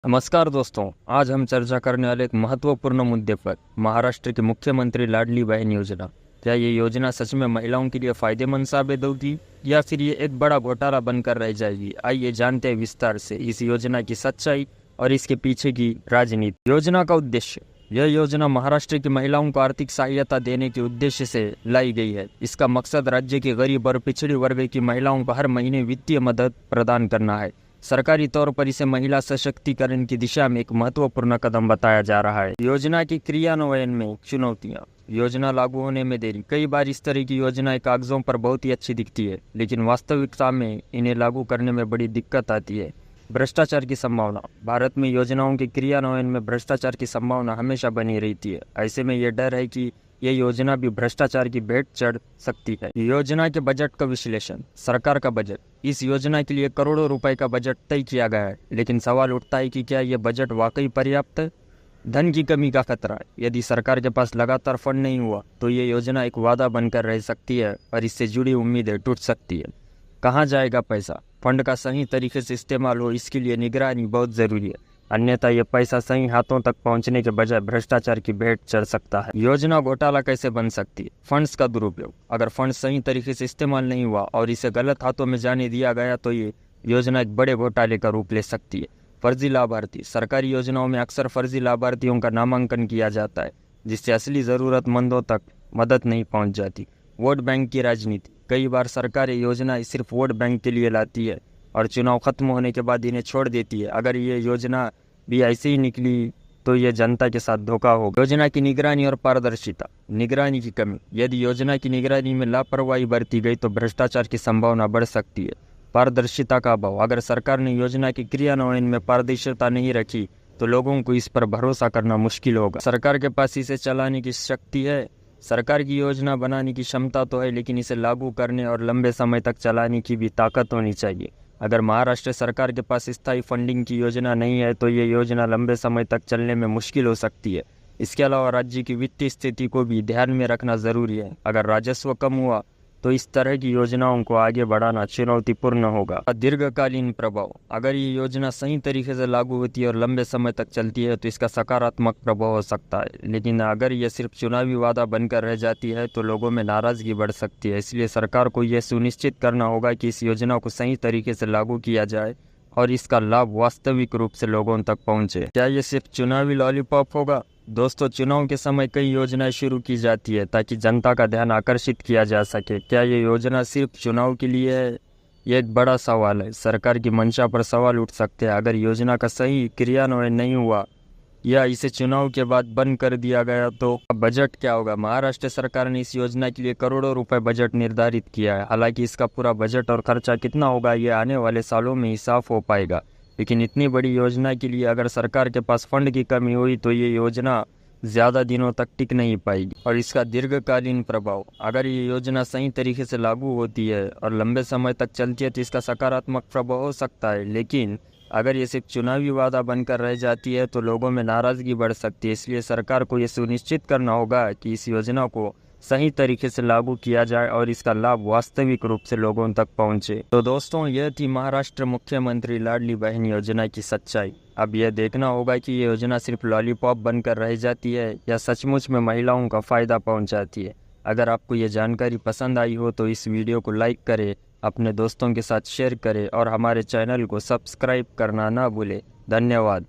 नमस्कार दोस्तों, आज हम चर्चा करने वाले एक महत्वपूर्ण मुद्दे पर महाराष्ट्र की मुख्यमंत्री लाडली बहन योजना। क्या ये योजना सच में महिलाओं के लिए फायदेमंद साबित होगी या फिर ये एक बड़ा घोटाला बनकर रह जाएगी? आइए जानते हैं विस्तार से इस योजना की सच्चाई और इसके पीछे की राजनीति। योजना का उद्देश्य। यह योजना महाराष्ट्र की महिलाओं को आर्थिक सहायता देने के उद्देश्य से लाई गई है। इसका मकसद राज्य के गरीब और पिछड़ी वर्ग की महिलाओं को हर महीने वित्तीय मदद प्रदान करना है। सरकारी तौर पर इसे महिला सशक्तिकरण की दिशा में एक महत्वपूर्ण कदम बताया जा रहा है। योजना की क्रियान्वयन में चुनौतियां। योजना लागू होने में देरी। कई बार इस तरह की योजनाएं कागजों पर बहुत ही अच्छी दिखती है, लेकिन वास्तविकता में इन्हें लागू करने में बड़ी दिक्कत आती है। भ्रष्टाचार की संभावना। भारत में योजनाओं के क्रियान्वयन में भ्रष्टाचार की संभावना हमेशा बनी रहती है। ऐसे में यह डर है कि ये योजना भी भ्रष्टाचार की भेंट चढ़ सकती है। योजना के बजट का विश्लेषण। सरकार का बजट। इस योजना के लिए करोड़ों रुपए का बजट तय किया गया है, लेकिन सवाल उठता है कि क्या यह बजट वाकई पर्याप्त है? धन की कमी का खतरा। यदि सरकार के पास लगातार फंड नहीं हुआ तो ये योजना एक वादा बनकर रह सकती है और इससे जुड़ी उम्मीदें टूट सकती है। कहाँ जाएगा पैसा? फंड का सही तरीके से इस्तेमाल हो, इसके लिए निगरानी बहुत जरूरी है, अन्यथा यह पैसा सही हाथों तक पहुंचने के बजाय भ्रष्टाचार की भेंट चढ़ सकता है। योजना घोटाला कैसे बन सकती है? फंड्स का दुरुपयोग। अगर फंड सही तरीके से इस्तेमाल नहीं हुआ और इसे गलत हाथों में जाने दिया गया तो ये योजना एक बड़े घोटाले का रूप ले सकती है। फर्जी लाभार्थी। सरकारी योजनाओं में अक्सर फर्जी लाभार्थियों का नामांकन किया जाता है, जिससे असली जरूरतमंदों तक मदद नहीं पहुंच जाती। वोट बैंक की राजनीति। कई बार सरकार योजनाएं सिर्फ वोट बैंक के लिए लाती है और चुनाव खत्म होने के बाद इन्हें छोड़ देती है। अगर ये योजना भी ऐसे ही निकली तो ये जनता के साथ धोखा होगा। योजना की निगरानी और पारदर्शिता। निगरानी की कमी। यदि योजना की निगरानी में लापरवाही बरती गई तो भ्रष्टाचार की संभावना बढ़ सकती है। पारदर्शिता का अभाव। अगर सरकार ने योजना की क्रियान्वयन में पारदर्शिता नहीं रखी तो लोगों को इस पर भरोसा करना मुश्किल होगा। सरकार के पास इसे चलाने की शक्ति है। सरकार की योजना बनाने की क्षमता तो है, लेकिन इसे लागू करने और लंबे समय तक चलाने की भी ताकत होनी चाहिए। अगर महाराष्ट्र सरकार के पास स्थायी फंडिंग की योजना नहीं है तो ये योजना लंबे समय तक चलने में मुश्किल हो सकती है। इसके अलावा राज्य की वित्तीय स्थिति को भी ध्यान में रखना जरूरी है। अगर राजस्व कम हुआ तो इस तरह की योजनाओं को आगे बढ़ाना चुनौतीपूर्ण होगा। दीर्घकालीन प्रभाव। अगर ये योजना सही तरीके से लागू होती है और लंबे समय तक चलती है तो इसका सकारात्मक प्रभाव हो सकता है, लेकिन अगर यह सिर्फ चुनावी वादा बनकर रह जाती है तो लोगों में नाराजगी बढ़ सकती है। इसलिए सरकार को यह सुनिश्चित करना होगा कि इस योजना को सही तरीके से लागू किया जाए और इसका लाभ वास्तविक रूप से लोगों तक पहुंचे। क्या ये सिर्फ चुनावी लॉलीपॉप होगा? दोस्तों, चुनाव के समय कई योजनाएं शुरू की जाती है ताकि जनता का ध्यान आकर्षित किया जा सके। क्या ये योजना सिर्फ चुनाव के लिए है? ये एक बड़ा सवाल है। सरकार की मंशा पर सवाल उठ सकते हैं। अगर योजना का सही क्रियान्वयन नहीं हुआ या इसे चुनाव के बाद बंद कर दिया गया तो बजट क्या होगा? महाराष्ट्र सरकार ने इस योजना के लिए करोड़ों रुपए बजट निर्धारित किया है। हालांकि इसका पूरा बजट और खर्चा कितना होगा ये आने वाले सालों में ही साफ हो पाएगा, लेकिन इतनी बड़ी योजना के लिए अगर सरकार के पास फंड की कमी हुई तो ये योजना ज़्यादा दिनों तक टिक नहीं पाएगी। और इसका दीर्घकालीन प्रभाव। अगर ये योजना सही तरीके से लागू होती है और लंबे समय तक चलती है तो इसका सकारात्मक प्रभाव हो सकता है, लेकिन अगर ये सिर्फ चुनावी वादा बनकर रह जाती है तो लोगों में नाराजगी बढ़ सकती है। इसलिए सरकार को ये सुनिश्चित करना होगा कि इस योजना को सही तरीके से लागू किया जाए और इसका लाभ वास्तविक रूप से लोगों तक पहुंचे। तो दोस्तों, यह थी महाराष्ट्र मुख्यमंत्री लाडली बहन योजना की सच्चाई। अब यह देखना होगा कि ये योजना सिर्फ लॉलीपॉप बनकर रह जाती है या सचमुच में महिलाओं का फायदा पहुंचाती है। अगर आपको ये जानकारी पसंद आई हो तो इस वीडियो को लाइक करें, अपने दोस्तों के साथ शेयर करें और हमारे चैनल को सब्सक्राइब करना ना भूलें। धन्यवाद।